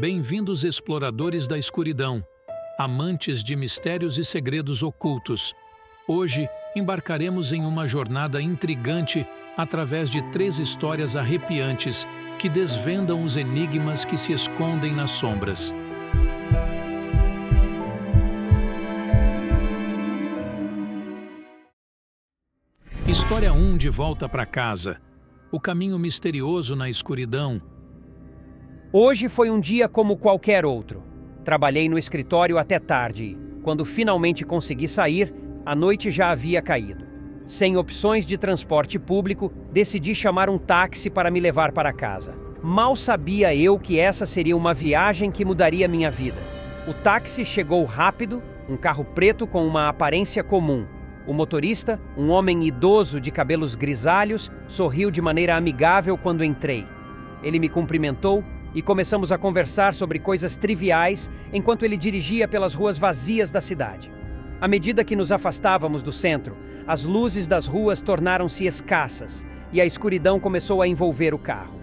Bem-vindos, exploradores da escuridão, amantes de mistérios e segredos ocultos. Hoje, embarcaremos em uma jornada intrigante através de 3 histórias arrepiantes que desvendam os enigmas que se escondem nas sombras. História 1: De volta para casa. O caminho misterioso na escuridão. Hoje foi um dia como qualquer outro. Trabalhei no escritório até tarde e, quando finalmente consegui sair, a noite já havia caído. Sem opções de transporte público, decidi chamar um táxi para me levar para casa. Mal sabia eu que essa seria uma viagem que mudaria minha vida. O táxi chegou rápido, um carro preto com uma aparência comum. O motorista, um homem idoso de cabelos grisalhos, sorriu de maneira amigável quando entrei. Ele me cumprimentou e começamos a conversar sobre coisas triviais enquanto ele dirigia pelas ruas vazias da cidade. À medida que nos afastávamos do centro, as luzes das ruas tornaram-se escassas e a escuridão começou a envolver o carro.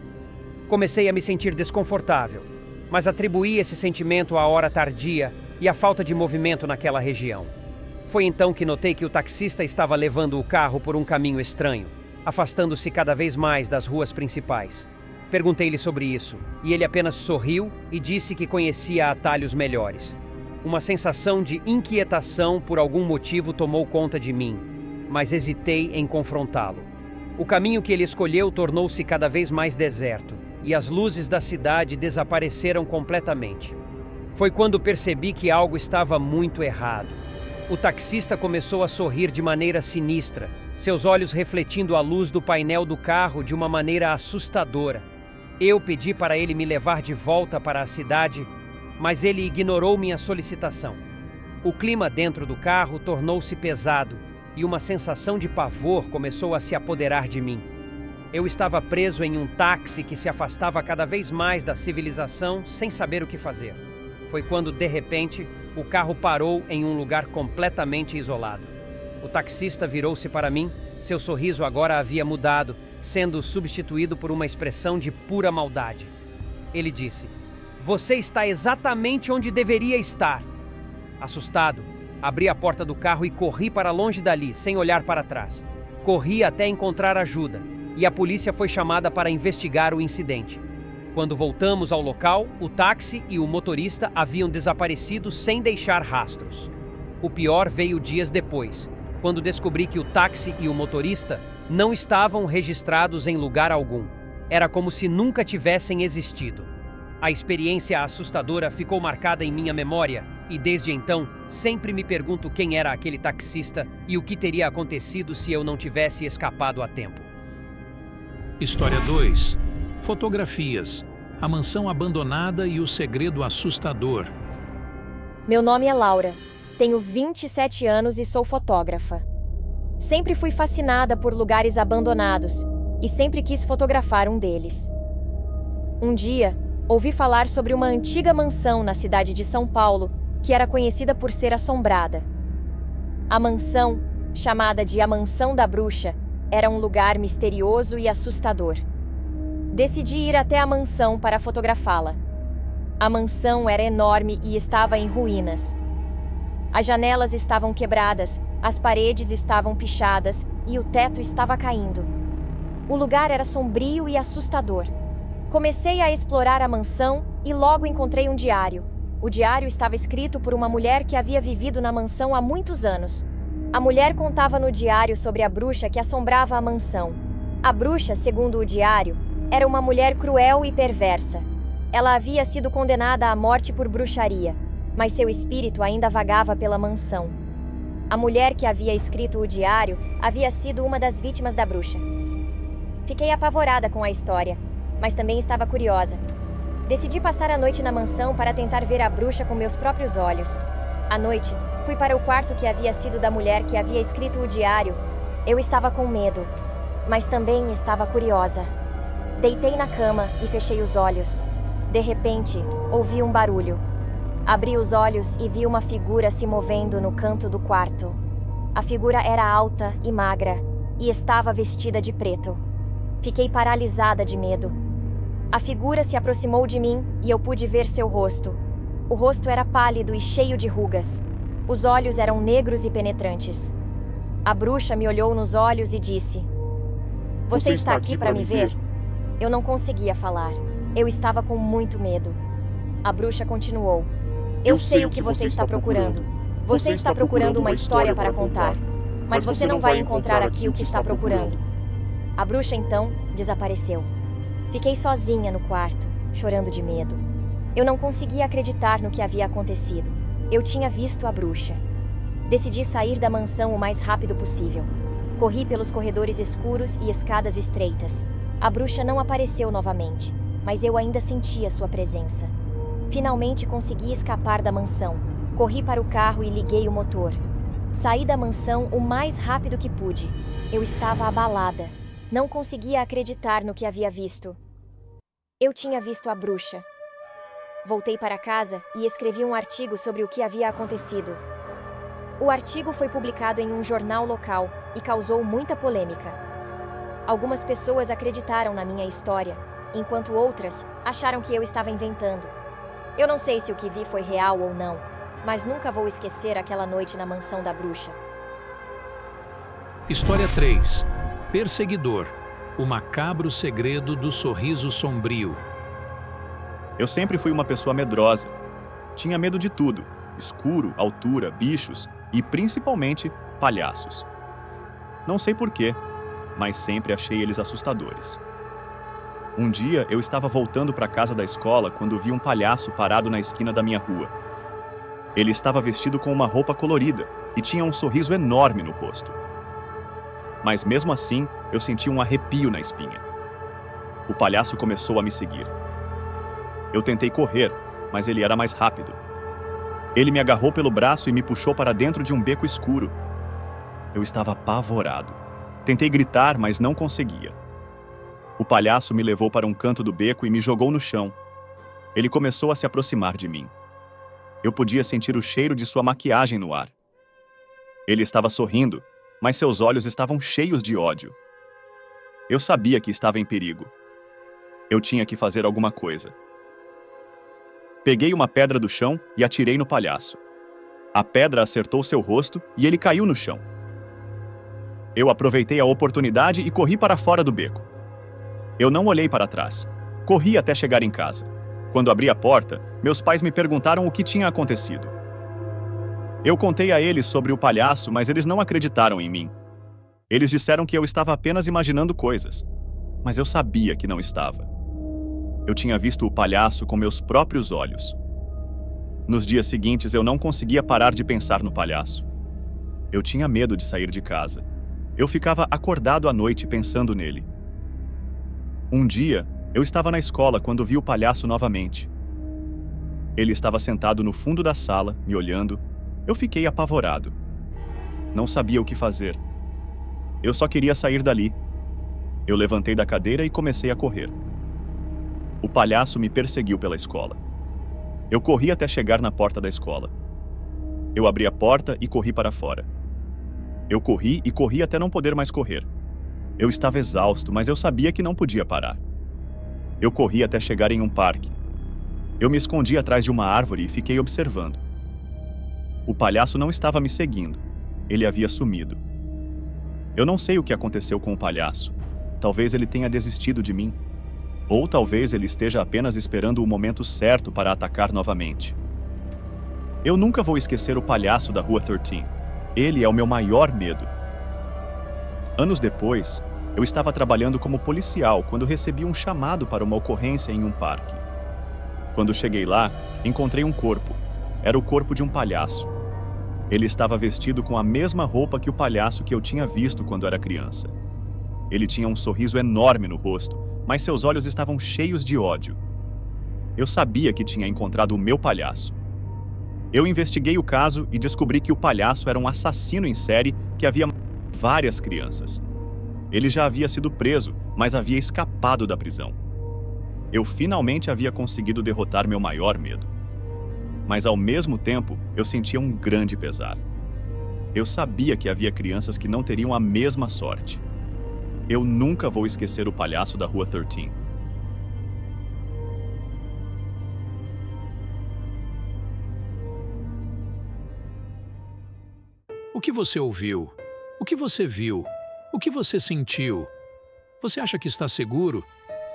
Comecei a me sentir desconfortável, mas atribuí esse sentimento à hora tardia e à falta de movimento naquela região. Foi então que notei que o taxista estava levando o carro por um caminho estranho, afastando-se cada vez mais das ruas principais. Perguntei-lhe sobre isso, e ele apenas sorriu e disse que conhecia atalhos melhores. Uma sensação de inquietação por algum motivo tomou conta de mim, mas hesitei em confrontá-lo. O caminho que ele escolheu tornou-se cada vez mais deserto, e as luzes da cidade desapareceram completamente. Foi quando percebi que algo estava muito errado. O taxista começou a sorrir de maneira sinistra, seus olhos refletindo a luz do painel do carro de uma maneira assustadora. Eu pedi para ele me levar de volta para a cidade, mas ele ignorou minha solicitação. O clima dentro do carro tornou-se pesado e uma sensação de pavor começou a se apoderar de mim. Eu estava preso em um táxi que se afastava cada vez mais da civilização sem saber o que fazer. Foi quando, de repente, o carro parou em um lugar completamente isolado. O taxista virou-se para mim, seu sorriso agora havia mudado, sendo substituído por uma expressão de pura maldade. Ele disse: "Você está exatamente onde deveria estar." Assustado, abri a porta do carro e corri para longe dali, sem olhar para trás. Corri até encontrar ajuda, e a polícia foi chamada para investigar o incidente. Quando voltamos ao local, o táxi e o motorista haviam desaparecido sem deixar rastros. O pior veio dias depois, quando descobri que o táxi e o motorista não estavam registrados em lugar algum. Era como se nunca tivessem existido. A experiência assustadora ficou marcada em minha memória e, desde então, sempre me pergunto quem era aquele taxista e o que teria acontecido se eu não tivesse escapado a tempo. História 2: Fotografias. A mansão abandonada e o segredo assustador. Meu nome é Laura. Tenho 27 anos e sou fotógrafa. Sempre fui fascinada por lugares abandonados e sempre quis fotografar um deles. Um dia, ouvi falar sobre uma antiga mansão na cidade de São Paulo que era conhecida por ser assombrada. A mansão, chamada de a Mansão da Bruxa, era um lugar misterioso e assustador. Decidi ir até a mansão para fotografá-la. A mansão era enorme e estava em ruínas. As janelas estavam quebradas, as paredes estavam pichadas e o teto estava caindo. O lugar era sombrio e assustador. Comecei a explorar a mansão e logo encontrei um diário. O diário estava escrito por uma mulher que havia vivido na mansão há muitos anos. A mulher contava no diário sobre a bruxa que assombrava a mansão. A bruxa, segundo o diário, era uma mulher cruel e perversa. Ela havia sido condenada à morte por bruxaria, mas seu espírito ainda vagava pela mansão. A mulher que havia escrito o diário havia sido uma das vítimas da bruxa. Fiquei apavorada com a história, mas também estava curiosa. Decidi passar a noite na mansão para tentar ver a bruxa com meus próprios olhos. À noite, fui para o quarto que havia sido da mulher que havia escrito o diário. Eu estava com medo, mas também estava curiosa. Deitei na cama e fechei os olhos. De repente, ouvi um barulho. Abri os olhos e vi uma figura se movendo no canto do quarto. A figura era alta e magra e estava vestida de preto. Fiquei paralisada de medo. A figura se aproximou de mim e eu pude ver seu rosto. O rosto era pálido e cheio de rugas. Os olhos eram negros e penetrantes. A bruxa me olhou nos olhos e disse: "Você está aqui para me ver?" Eu não conseguia falar. Eu estava com muito medo. A bruxa continuou: "Eu sei o que você está procurando. Você está procurando uma história para contar. Mas você não vai encontrar aqui o que está procurando." A bruxa então desapareceu. Fiquei sozinha no quarto, chorando de medo. Eu não conseguia acreditar no que havia acontecido. Eu tinha visto a bruxa. Decidi sair da mansão o mais rápido possível. Corri pelos corredores escuros e escadas estreitas. A bruxa não apareceu novamente, mas eu ainda sentia sua presença. Finalmente consegui escapar da mansão. Corri para o carro e liguei o motor. Saí da mansão o mais rápido que pude. Eu estava abalada. Não conseguia acreditar no que havia visto. Eu tinha visto a bruxa. Voltei para casa e escrevi um artigo sobre o que havia acontecido. O artigo foi publicado em um jornal local e causou muita polêmica. Algumas pessoas acreditaram na minha história, enquanto outras acharam que eu estava inventando. Eu não sei se o que vi foi real ou não, mas nunca vou esquecer aquela noite na mansão da bruxa. História 3. Perseguidor. O macabro segredo do sorriso sombrio. Eu sempre fui uma pessoa medrosa. Tinha medo de tudo: escuro, altura, bichos e, principalmente, palhaços. Não sei porquê, mas sempre achei eles assustadores. Um dia, eu estava voltando para casa da escola quando vi um palhaço parado na esquina da minha rua. Ele estava vestido com uma roupa colorida e tinha um sorriso enorme no rosto. Mas mesmo assim, eu senti um arrepio na espinha. O palhaço começou a me seguir. Eu tentei correr, mas ele era mais rápido. Ele me agarrou pelo braço e me puxou para dentro de um beco escuro. Eu estava apavorado. Tentei gritar, mas não conseguia. O palhaço me levou para um canto do beco e me jogou no chão. Ele começou a se aproximar de mim. Eu podia sentir o cheiro de sua maquiagem no ar. Ele estava sorrindo, mas seus olhos estavam cheios de ódio. Eu sabia que estava em perigo. Eu tinha que fazer alguma coisa. Peguei uma pedra do chão e atirei no palhaço. A pedra acertou seu rosto e ele caiu no chão. Eu aproveitei a oportunidade e corri para fora do beco. Eu não olhei para trás. Corri até chegar em casa. Quando abri a porta, meus pais me perguntaram o que tinha acontecido. Eu contei a eles sobre o palhaço, mas eles não acreditaram em mim. Eles disseram que eu estava apenas imaginando coisas, mas eu sabia que não estava. Eu tinha visto o palhaço com meus próprios olhos. Nos dias seguintes, eu não conseguia parar de pensar no palhaço. Eu tinha medo de sair de casa. Eu ficava acordado à noite pensando nele. Um dia, eu estava na escola quando vi o palhaço novamente. Ele estava sentado no fundo da sala, me olhando. Eu fiquei apavorado. Não sabia o que fazer. Eu só queria sair dali. Eu levantei da cadeira e comecei a correr. O palhaço me perseguiu pela escola. Eu corri até chegar na porta da escola. Eu abri a porta e corri para fora. Eu corri e corri até não poder mais correr. Eu estava exausto, mas eu sabia que não podia parar. Eu corri até chegar em um parque. Eu me escondi atrás de uma árvore e fiquei observando. O palhaço não estava me seguindo. Ele havia sumido. Eu não sei o que aconteceu com o palhaço. Talvez ele tenha desistido de mim. Ou talvez ele esteja apenas esperando o momento certo para atacar novamente. Eu nunca vou esquecer o palhaço da Rua 13. Ele é o meu maior medo. Anos depois, eu estava trabalhando como policial quando recebi um chamado para uma ocorrência em um parque. Quando cheguei lá, encontrei um corpo. Era o corpo de um palhaço. Ele estava vestido com a mesma roupa que o palhaço que eu tinha visto quando era criança. Ele tinha um sorriso enorme no rosto, mas seus olhos estavam cheios de ódio. Eu sabia que tinha encontrado o meu palhaço. Eu investiguei o caso e descobri que o palhaço era um assassino em série que havia matado várias crianças. Ele já havia sido preso, mas havia escapado da prisão. Eu finalmente havia conseguido derrotar meu maior medo. Mas ao mesmo tempo, eu sentia um grande pesar. Eu sabia que havia crianças que não teriam a mesma sorte. Eu nunca vou esquecer o palhaço da Rua 13. O que você ouviu? O que você viu? O que você sentiu? Você acha que está seguro?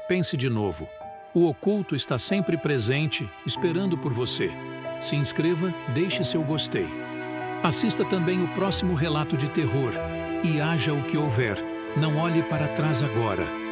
Pense de novo. O oculto está sempre presente, esperando por você. Se inscreva, deixe seu gostei. Assista também o próximo relato de terror e haja o que houver. Não olhe para trás agora.